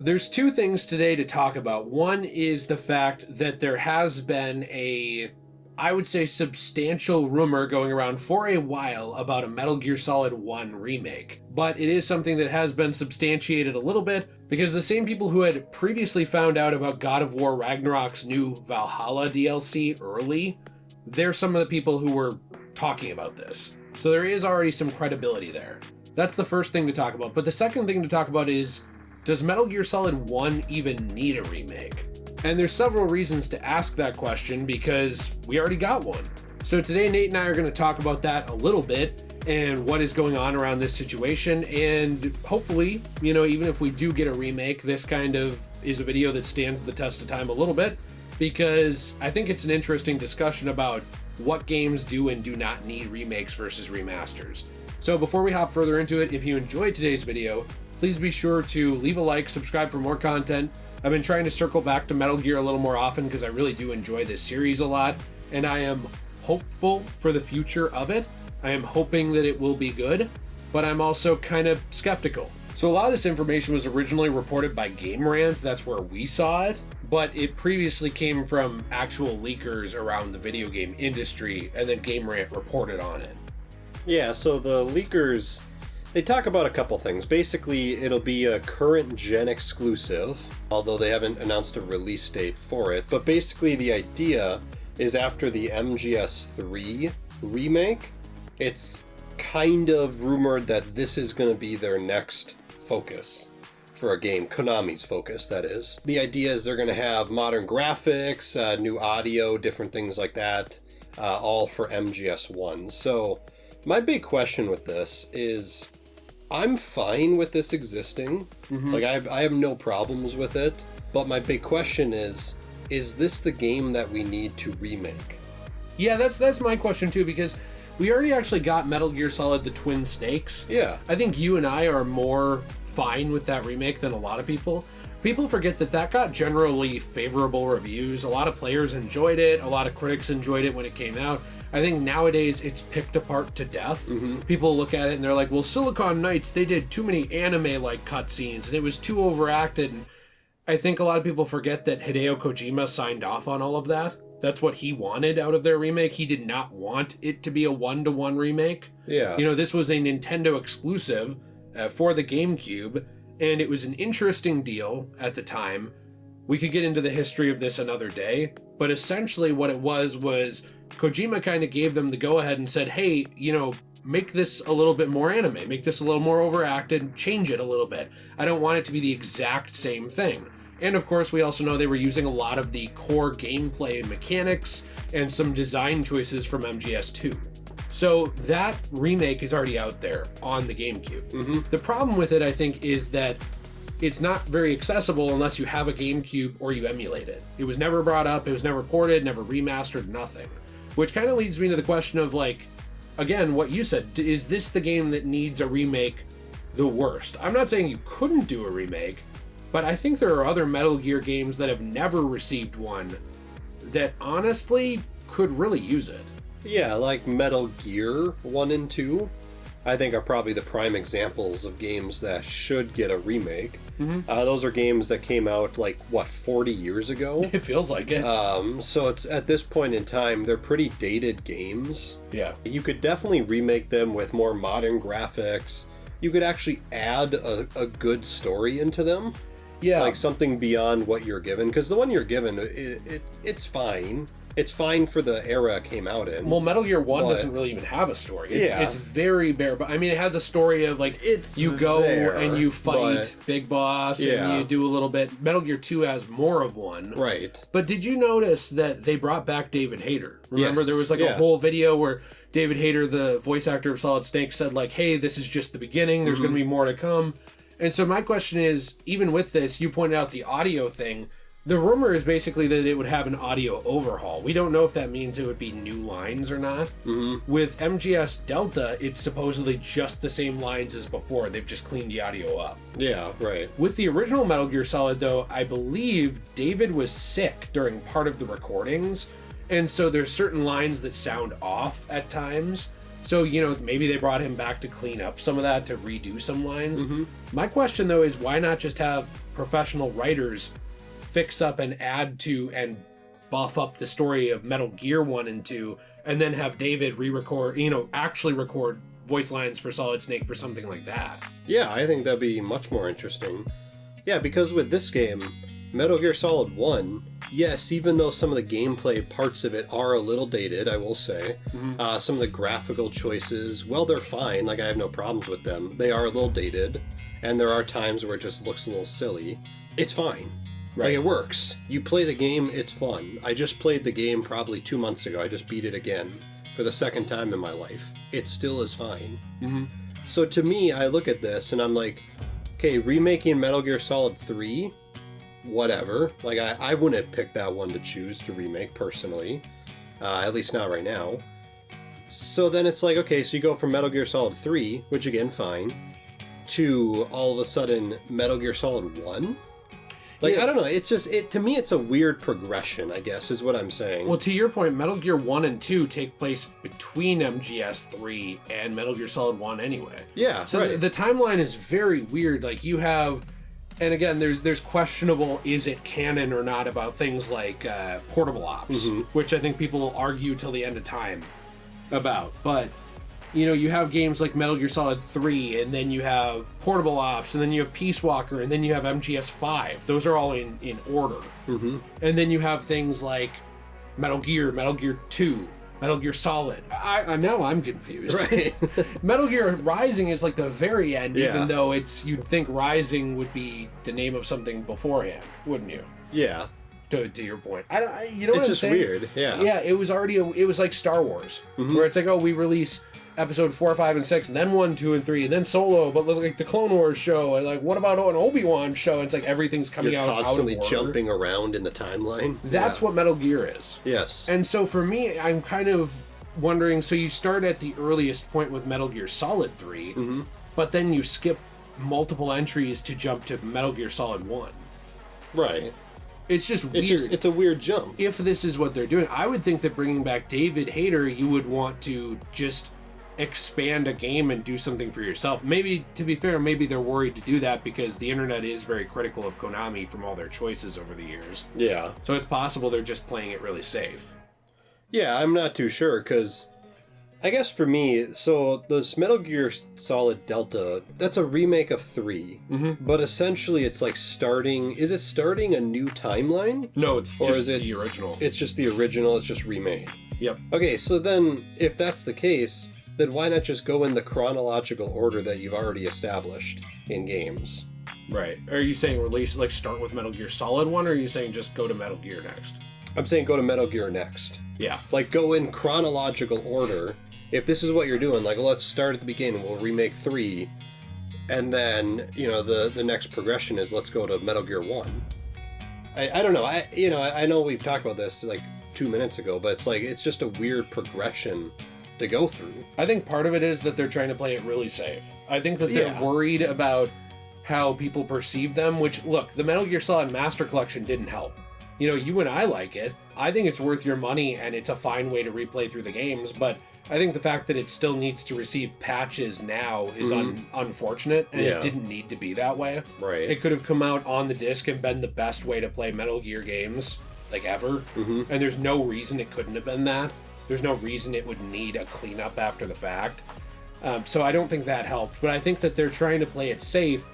There's two things today to talk about. One is the fact that there has been I would say, substantial rumor going around for a while about a Metal Gear Solid 1 remake. But it is something that has been substantiated a little bit because the same people who had previously found out about God of War Ragnarok's new Valhalla DLC early, they're some of the people who were talking about this. So there is already some credibility there. That's the first thing to talk about. But the second thing to talk about is, does Metal Gear Solid 1 even need a remake? And there's several reasons to ask that question because we already got one. So today Nate and I are going to talk about that a little bit and what is going on around this situation. And hopefully, even if we do get a remake, this kind of is a video that stands the test of time a little bit because I think it's an interesting discussion about what games do and do not need remakes versus remasters. So before we hop further into it, if you enjoyed today's video, please be sure to leave a like, subscribe for more content. I've been trying to circle back to Metal Gear a little more often because I really do enjoy this series a lot, and I am hopeful for the future of it. I am hoping that it will be good, but I'm also kind of skeptical. So a lot of this information was originally reported by Game Rant, that's where we saw it, but it previously came from actual leakers around the video game industry, and then Game Rant reported on it. Yeah, so the leakers, they talk about a couple things. Basically, it'll be a current gen exclusive, although they haven't announced a release date for it. But basically, the idea is after the MGS3 remake, it's kind of rumored that this is going to be their next focus for a game. Konami's focus, that is. The idea is they're going to have modern graphics, new audio, different things like that, all for MGS1. So my big question with this is, I'm fine with this existing. Like, I have no problems with it. But my big question is this the game that we need to remake? Yeah, that's my question too, because we already actually got Metal Gear Solid: The Twin Snakes. Yeah. I think you and I are more fine with that remake than a lot of people. People forget that got generally favorable reviews. A lot of players enjoyed it. A lot of critics enjoyed it when it came out. I think nowadays it's picked apart to death. People look at it and they're like, well, Silicon Knights, they did too many anime-like cutscenes and it was too overacted. And I think a lot of people forget that Hideo Kojima signed off on all of that. That's what he wanted out of their remake. He did not want it to be a one-to-one remake. Yeah. This was a Nintendo exclusive for the GameCube, and it was an interesting deal at the time. We could get into the history of this another day, but essentially what it was Kojima kind of gave them the go-ahead and said, hey, make this a little bit more anime, make this a little more overacted, change it a little bit. I don't want it to be the exact same thing. And of course, we also know they were using a lot of the core gameplay mechanics and some design choices from MGS2. So that remake is already out there on the GameCube. The problem with it, I think, is that it's not very accessible unless you have a GameCube or you emulate it. It was never brought up, it was never ported, never remastered, nothing. Which kind of leads me to the question of, like, again, what you said, is this the game that needs a remake the worst? I'm not saying you couldn't do a remake, but I think there are other Metal Gear games that have never received one that honestly could really use it. Yeah, like Metal Gear 1 and 2, I think are probably the prime examples of games that should get a remake. Those are games that came out, 40 years ago? It feels like it. So it's at this point in time, they're pretty dated games. Yeah. You could definitely remake them with more modern graphics. You could actually add a good story into them. Yeah. Like something beyond what you're given. Because the one you're given, it's fine. It's fine for the era it came out in. Well, Metal Gear 1 doesn't really even have a story. It's very bare, but I mean, it has a story of, like, you go there, and you fight Big Boss, and you do a little bit. Metal Gear 2 has more of one. Right. But did you notice that they brought back David Hayter? Remember, there was, a whole video where David Hayter, the voice actor of Solid Snake, said, like, hey, this is just the beginning. There's going to be more to come. And so my question is, even with this, you pointed out the audio thing. The rumor is basically that it would have an audio overhaul. We don't know if that means it would be new lines or not. With MGS Delta, it's supposedly just the same lines as before. They've just cleaned the audio up. Yeah, right. With the original Metal Gear Solid, though, I believe David was sick during part of the recordings, and so there's certain lines that sound off at times. So, maybe they brought him back to clean up some of that, to redo some lines. My question, though, is why not just have professional writers fix up and add to and buff up the story of Metal Gear 1 and 2, and then have David re-record, actually record voice lines for Solid Snake for something like that. Yeah, I think that'd be much more interesting. Yeah, because with this game, Metal Gear Solid 1, yes, even though some of the gameplay parts of it are a little dated, I will say, some of the graphical choices, well, they're fine, like I have no problems with them. They are a little dated, and there are times where it just looks a little silly. It's fine. Right. Like, it works. You play the game, it's fun. I just played the game probably 2 months ago. I just beat it again for the second time in my life. It still is fine. So to me, I look at this and I'm like, okay, remaking Metal Gear Solid 3, whatever. Like, I wouldn't have picked that one to choose to remake, personally. At least not right now. So then it's like, okay, so you go from Metal Gear Solid 3, which again, fine, to all of a sudden Metal Gear Solid 1? Like, yeah. I don't know, it's just, to me, it's a weird progression, I guess, is what I'm saying. Well, to your point, Metal Gear 1 and 2 take place between MGS3 and Metal Gear Solid 1 anyway. Yeah, so right. The timeline is very weird. Like, you have, and again, there's questionable, is it canon or not, about things like portable ops, which I think people will argue till the end of time about. But, you have games like Metal Gear Solid 3, and then you have Portable Ops, and then you have Peace Walker, and then you have MGS5. Those are all in order. And then you have things like Metal Gear 2, Metal Gear Solid. Now I'm confused. Right. Metal Gear Rising is like the very end, even though you'd think Rising would be the name of something beforehand, wouldn't you? Yeah. To your point. You know what I'm saying? It's just weird, yeah. Yeah, it was like Star Wars, where it's like, oh, we release episode 4, 5, and 6, and then 1, 2, and 3, and then Solo, but like the Clone Wars show, and like, what about an Obi-Wan show? And it's like everything's coming out constantly out of order. Jumping around in the timeline. That's what Metal Gear is. Yes. And so for me, I'm kind of wondering, so you start at the earliest point with Metal Gear Solid 3, but then you skip multiple entries to jump to Metal Gear Solid 1. Right. It's just weird. It's a weird jump. If this is what they're doing, I would think that bringing back David Hayter, you would want to just expand a game and do something for yourself. Maybe, to be fair, maybe they're worried to do that because the internet is very critical of Konami from all their choices over the years. Yeah. So it's possible they're just playing it really safe. Yeah, I'm not too sure, because I guess for me, so this Metal Gear Solid Delta, that's a remake of 3, but essentially it's like is it starting a new timeline? No, it's just the original. It's just the original, it's just remade. Yep. Okay, so then, if that's the case, then why not just go in the chronological order that you've already established in games? Right. Are you saying start with Metal Gear Solid 1, or are you saying just go to Metal Gear next? I'm saying go to Metal Gear next. Yeah. Like, go in chronological order. If this is what you're doing, like, let's start at the beginning, we'll remake 3, and then, the next progression is let's go to Metal Gear 1. I don't know, I know we've talked about this, like, 2 minutes ago, but it's like, it's just a weird progression to go through. I think part of it is that they're trying to play it really safe. I think that they're worried about how people perceive them, which, look, the Metal Gear Solid Master Collection didn't help. You and I like it. I think it's worth your money, and it's a fine way to replay through the games, but I think the fact that it still needs to receive patches now is unfortunate, and it didn't need to be that way. Right. It could have come out on the disc and been the best way to play Metal Gear games, like, ever, and there's no reason it couldn't have been that. There's no reason it would need a cleanup after the fact. So I don't think that helped, but I think that they're trying to play it safe,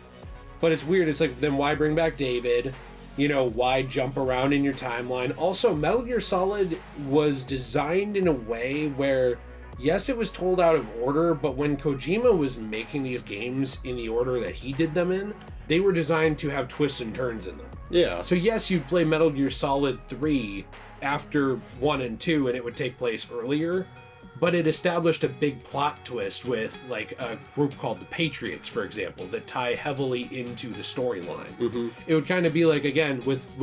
but it's weird. It's like, then why bring back David? Why jump around in your timeline? Also, Metal Gear Solid was designed in a way where, yes, it was told out of order, but when Kojima was making these games in the order that he did them in, they were designed to have twists and turns in them. Yeah. So yes, you'd play Metal Gear Solid 3 after 1 and 2, and it would take place earlier, but it established a big plot twist with, like, a group called the Patriots, for example, that tie heavily into the storyline. It would kind of be like, again, with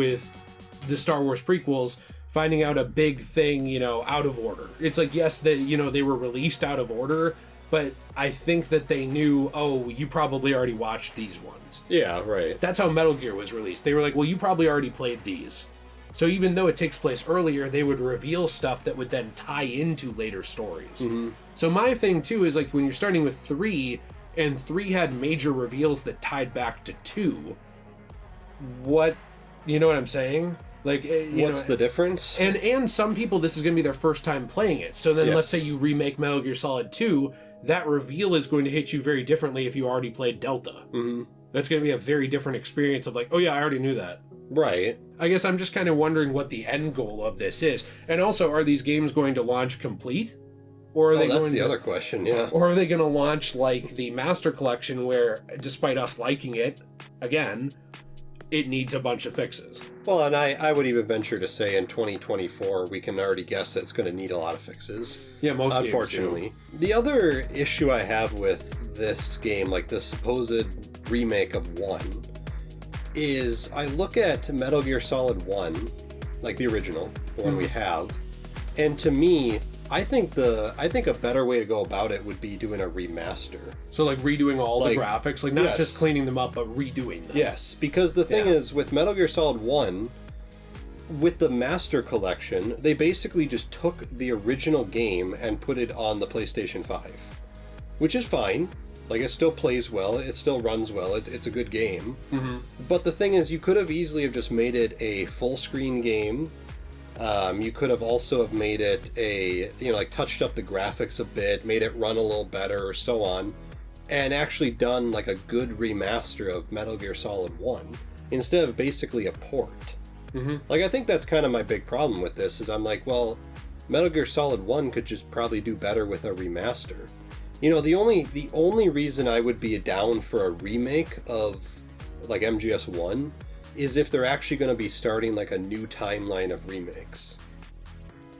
the Star Wars prequels, finding out a big thing, out of order. It's like, yes, they were released out of order, but I think that they knew, oh, you probably already watched these ones. Yeah, right. That's how Metal Gear was released. They were like, well, you probably already played these. So even though it takes place earlier, they would reveal stuff that would then tie into later stories. So my thing, too, is like when you're starting with 3, and 3 had major reveals that tied back to 2, what, you know what I'm saying? Like, what's the difference? And some people, this is going to be their first time playing it. So then let's say you remake Metal Gear Solid 2, that reveal is going to hit you very differently if you already played Delta. Mm-hmm. That's going to be a very different experience of like, oh yeah, I already knew that. Right. I guess I'm just kind of wondering what the end goal of this is. And also, are these games going to launch complete? Or are they that's going the to, other question, yeah. Or are they going to launch like the Master Collection where, despite us liking it, again, it needs a bunch of fixes? Well, and I would even venture to say in 2024, we can already guess that it's going to need a lot of fixes. Yeah, most unfortunately. Games do. The other issue I have with this game, like the supposed remake of 1, is I look at Metal Gear Solid 1, like the original, the one we have, and to me, I think a better way to go about it would be doing a remaster. So like redoing all the graphics, like not just cleaning them up, but redoing them. Yes, because the thing is, with Metal Gear Solid 1, with the Master Collection, they basically just took the original game and put it on the PlayStation 5. Which is fine. Like, it still plays well, it still runs well, it's a good game. Mm-hmm. But the thing is, you could have easily have just made it a full-screen game. You could have also have made it touched up the graphics a bit, made it run a little better, or so on, and actually done like a good remaster of Metal Gear Solid 1, instead of basically a port. Mm-hmm. Like, I think that's kind of my big problem with this, is I'm like, well, Metal Gear Solid 1 could just probably do better with a remaster. You know, the only reason I would be down for a remake of, like, MGS1 is if they're actually going to be starting, like, a new timeline of remakes.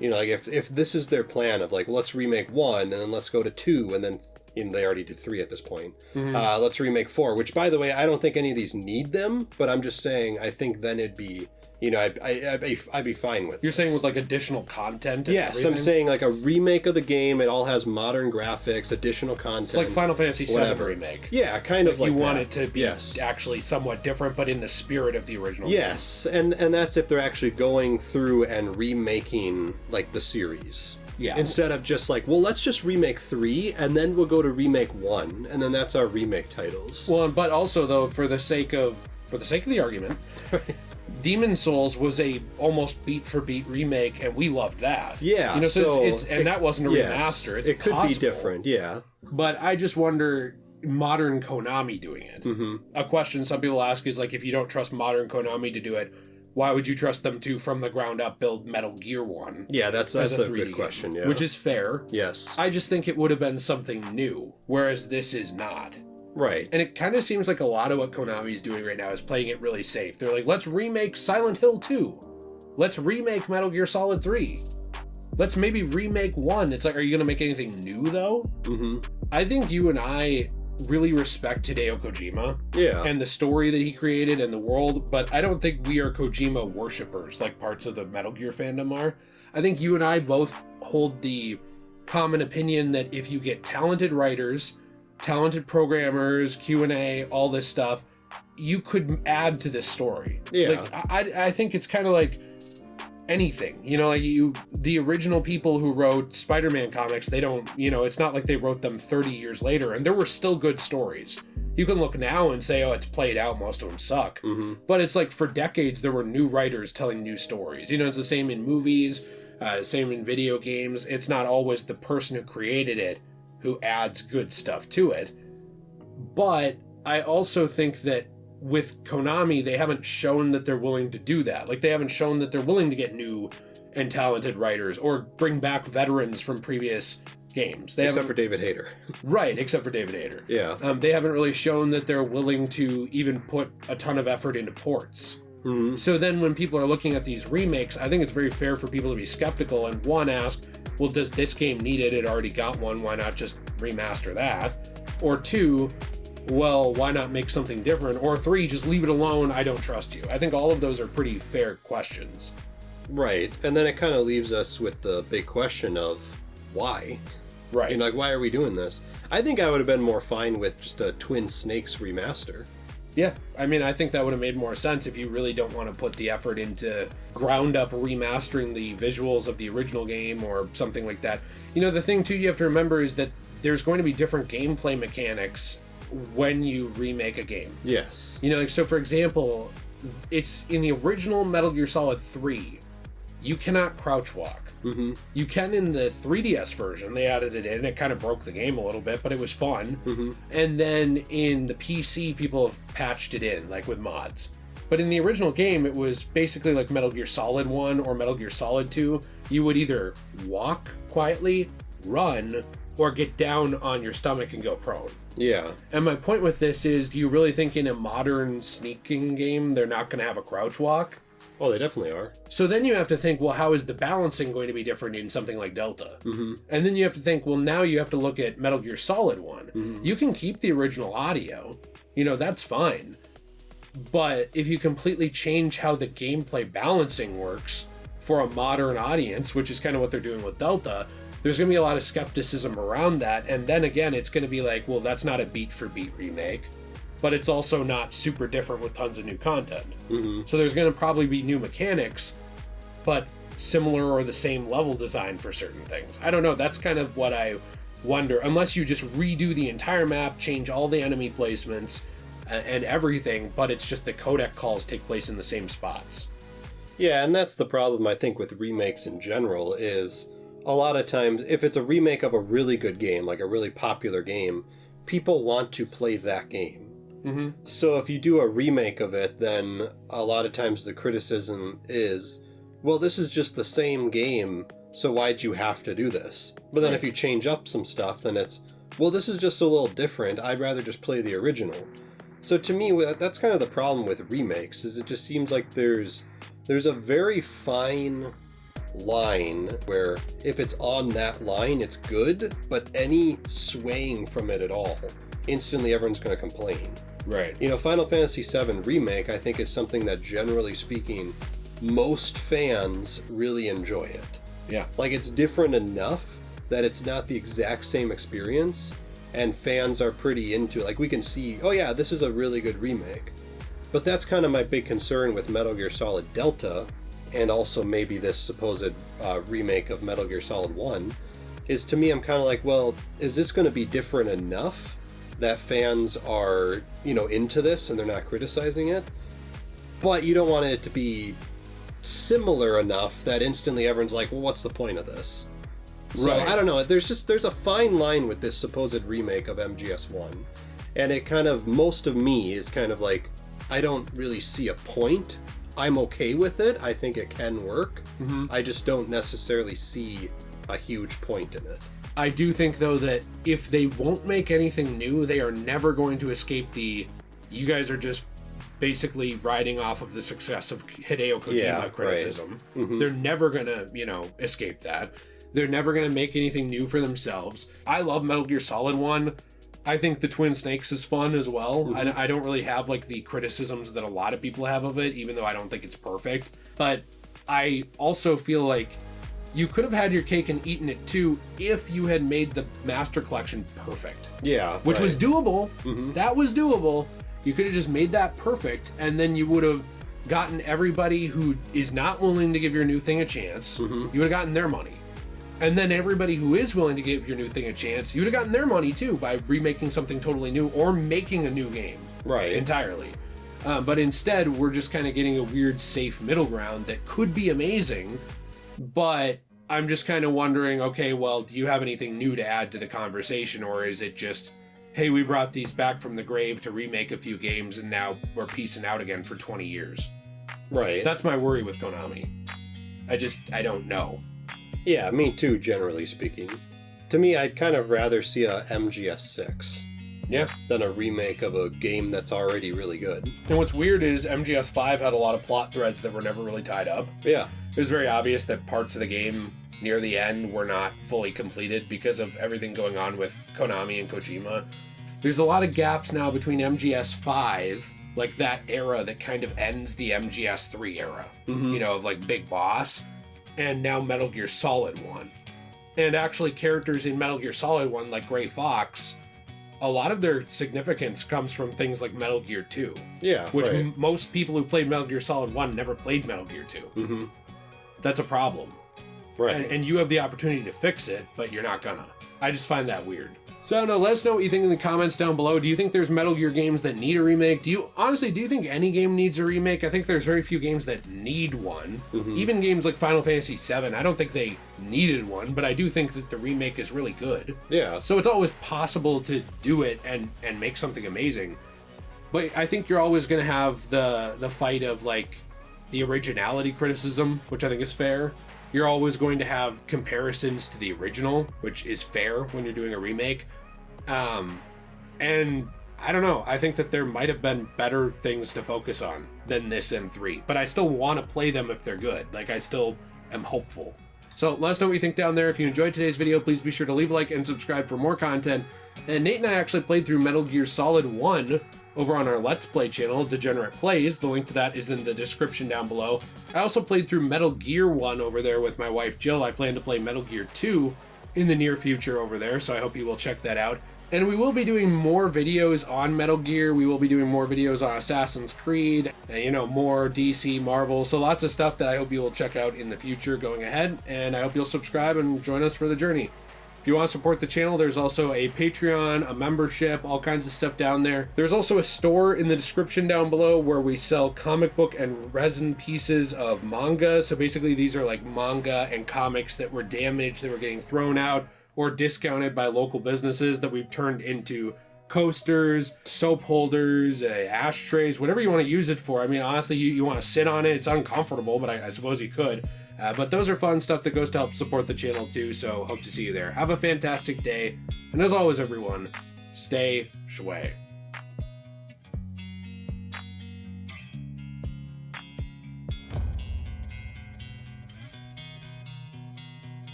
You know, like, if this is their plan of, like, let's remake 1, and then let's go to 2, and then, they already did 3 at this point. Mm-hmm. Let's remake 4, which, by the way, I don't think any of these need them, but I'm just saying, I think then it'd be... I'd be fine with. You're saying with like additional content? And yes, everything? I'm saying like a remake of the game. It all has modern graphics, additional content. It's like Final Fantasy VII remake. Yeah, kind of like you want that. it to be actually somewhat different, but in the spirit of the original. Yes, and that's if they're actually going through and remaking like the series. Yeah. Instead of just like, well, let's just remake 3, and then we'll go to remake 1, and then that's our remake titles. Well, but also though, for the sake of the argument. Demon's Souls was a almost beat for beat remake, and we loved that. Yeah, so it's that wasn't a remaster. It could possible, be different, yeah. But I just wonder, modern Konami doing it. Mm-hmm. A question some people ask is like, if you don't trust modern Konami to do it, why would you trust them to, from the ground up, build Metal Gear 1? Yeah, that's a good game, question. Yeah, which is fair. Yes, I just think it would have been something new, whereas this is not. Right. And it kind of seems like a lot of what Konami's doing right now is playing it really safe. They're like, let's remake Silent Hill 2. Let's remake Metal Gear Solid 3. Let's maybe remake 1. It's like, are you going to make anything new, though? Mm-hmm. I think you and I really respect Hideo Kojima. Yeah. And the story that he created and the world, but I don't think we are Kojima worshippers like parts of the Metal Gear fandom are. I think you and I both hold the common opinion that if you get talented writers, talented programmers, Q&A, all this stuff, you could add to this story. Yeah. Like, I think it's kind of like anything, like the original people who wrote Spider-Man comics, they don't, it's not like they wrote them 30 years later, and there were still good stories. You can look now and say, oh, it's played out, most of them suck. Mm-hmm. But it's like, for decades, there were new writers telling new stories. It's the same in movies, same in video games. It's not always the person who created it who adds good stuff to it. But I also think that with Konami, they haven't shown that they're willing to do that. Like, they haven't shown that they're willing to get new and talented writers or bring back veterans from previous games. Except for David Hayter. Right, except for David Hayter. Yeah. They haven't really shown that they're willing to even put a ton of effort into ports. Mm-hmm. So then when people are looking at these remakes, I think it's very fair for people to be skeptical and, one, ask, well, does this game need it? It already got one. Why not just remaster that? Or two, well, why not make something different? Or three, just leave it alone. I don't trust you. I think all of those are pretty fair questions. Right. And then it kind of leaves us with the big question of why? Right. Like, why are we doing this? I think I would have been more fine with just a Twin Snakes remaster. Yeah, I mean, I think that would have made more sense if you really don't want to put the effort into ground up remastering the visuals of the original game or something like that. The thing too you have to remember is that there's going to be different gameplay mechanics when you remake a game. Yes. So for example, it's in the original Metal Gear Solid 3, you cannot crouch walk. Mm-hmm. You can in the 3DS version. They added it in. It kind of broke the game a little bit, but it was fun. Mm-hmm. And then in the PC, people have patched it in, like with mods. But in the original game, it was basically like Metal Gear Solid 1 or Metal Gear Solid 2. You would either walk quietly, run, or get down on your stomach and go prone. Yeah. And my point with this is, do you really think in a modern sneaking game they're not going to have a crouch walk? Oh, they definitely are. So then you have to think, well, how is the balancing going to be different in something like Delta? Mm-hmm. And then you have to think, well, now you have to look at Metal Gear Solid 1. Mm-hmm. You can keep the original audio. You know, that's fine. But if you completely change how the gameplay balancing works for a modern audience, which is kind of what they're doing with Delta, there's going to be a lot of skepticism around that. And then again, it's going to be like, well, that's not a beat-for-beat remake. But it's also not super different with tons of new content. Mm-hmm. So there's going to probably be new mechanics, but similar or the same level design for certain things. I don't know. That's kind of what I wonder. Unless you just redo the entire map, change all the enemy placements and everything, but it's just the codec calls take place in the same spots. Yeah, and that's the problem, I think, with remakes in general, is a lot of times, if it's a remake of a really good game, like a really popular game, people want to play that game. Mm-hmm. So if you do a remake of it, then a lot of times the criticism is, well, this is just the same game, so why'd you have to do this? But then if you change up some stuff, then it's, well, this is just a little different, I'd rather just play the original. So to me, that's kind of the problem with remakes, is it just seems like there's a very fine line where if it's on that line, it's good, but any swaying from it at all, instantly everyone's going to complain. Right. You know, Final Fantasy VII Remake, I think, is something that, generally speaking, most fans really enjoy it. Yeah. Like, it's different enough that it's not the exact same experience, and fans are pretty into it. Like, we can see, oh yeah, this is a really good remake. But that's kind of my big concern with Metal Gear Solid Delta, and also maybe this supposed remake of Metal Gear Solid 1, is, to me, I'm kind of like, well, is this going to be different enough that fans are, you know, into this and they're not criticizing it? But you don't want it to be similar enough that instantly everyone's like, well, what's the point of this? So Right. I don't know, there's a fine line with this supposed remake of MGS1, and it kind of, most of me is kind of like, I don't really see a point. I'm okay with it, I think it can work. Mm-hmm. I just don't necessarily see a huge point in it. I do think, though, that if they won't make anything new, they are never going to escape the, you guys are just basically riding off of the success of Hideo Kojima criticism. Right. Mm-hmm. They're never going to, you know, escape that. They're never going to make anything new for themselves. I love Metal Gear Solid 1. I think the Twin Snakes is fun as well. Mm-hmm. I don't really have, like, the criticisms that a lot of people have of it, even though I don't think it's perfect. But I also feel like you could have had your cake and eaten it too if you had made the Master Collection perfect. Yeah. Which was doable. Mm-hmm. That was doable. You could have just made that perfect, and then you would have gotten everybody who is not willing to give your new thing a chance. Mm-hmm. You would have gotten their money. And then everybody who is willing to give your new thing a chance, you would have gotten their money too by remaking something totally new or making a new game. Right. Entirely. But instead, we're just kind of getting a weird safe middle ground that could be amazing, but I'm just kind of wondering, okay, well, do you have anything new to add to the conversation, or is it just, hey, we brought these back from the grave to remake a few games and now we're peacing out again for 20 years? Right. That's my worry with Konami. I don't know. Yeah, me too, generally speaking. To me, I'd kind of rather see a MGS6 Yeah. than a remake of a game that's already really good. And what's weird is MGS5 had a lot of plot threads that were never really tied up. Yeah. It was very obvious that parts of the game near the end were not fully completed because of everything going on with Konami and Kojima. There's a lot of gaps now between MGS5, like that era that kind of ends the MGS3 era, Mm-hmm. you know, of like Big Boss, and now Metal Gear Solid 1. And actually characters in Metal Gear Solid 1, like Gray Fox, a lot of their significance comes from things like Metal Gear 2. Yeah, Which right. most people who played Metal Gear Solid 1 never played Metal Gear 2. Mm-hmm. That's a problem. Right. And you have the opportunity to fix it, but you're not gonna. I just find that weird. So I don't know, let us know what you think in the comments down below. Do you think there's Metal Gear games that need a remake? Do you think any game needs a remake? I think there's very few games that need one. Even games like Final Fantasy VII, I don't think they needed one, but I do think that the remake is really good. Yeah. So it's always possible to do it and make something amazing. But I think you're always going to have the fight of like the originality criticism, which I think is fair. You're always going to have comparisons to the original, which is fair when you're doing a remake. And I don't know, I think that there might have been better things to focus on than this M3, but I still want to play them if they're good. Like, I still am hopeful. So let us know what you think down there. If you enjoyed today's video, please be sure to leave a like and subscribe for more content. And Nate and I actually played through Metal Gear Solid 1 over on our Let's Play channel, Degenerate Plays. The link to that is in the description down below. I also played through Metal Gear 1 over there with my wife Jill. I plan to play Metal Gear 2 in the near future over there, so I hope you will check that out. And we will be doing more videos on Metal Gear. We will be doing more videos on Assassin's Creed, and, more DC, Marvel. So lots of stuff that I hope you will check out in the future going ahead. And I hope you'll subscribe and join us for the journey. If you want to support the channel, there's also a Patreon, a membership, all kinds of stuff down there. There's also a store in the description down below where we sell comic book and resin pieces of manga. So basically these are like manga and comics that were damaged, that were getting thrown out or discounted by local businesses that we've turned into coasters, soap holders, ashtrays, whatever you want to use it for. I mean, honestly, you want to sit on it. It's uncomfortable, but I suppose you could. But those are fun stuff that goes to help support the channel too, so hope to see you there. Have a fantastic day, and as always, everyone, stay shway.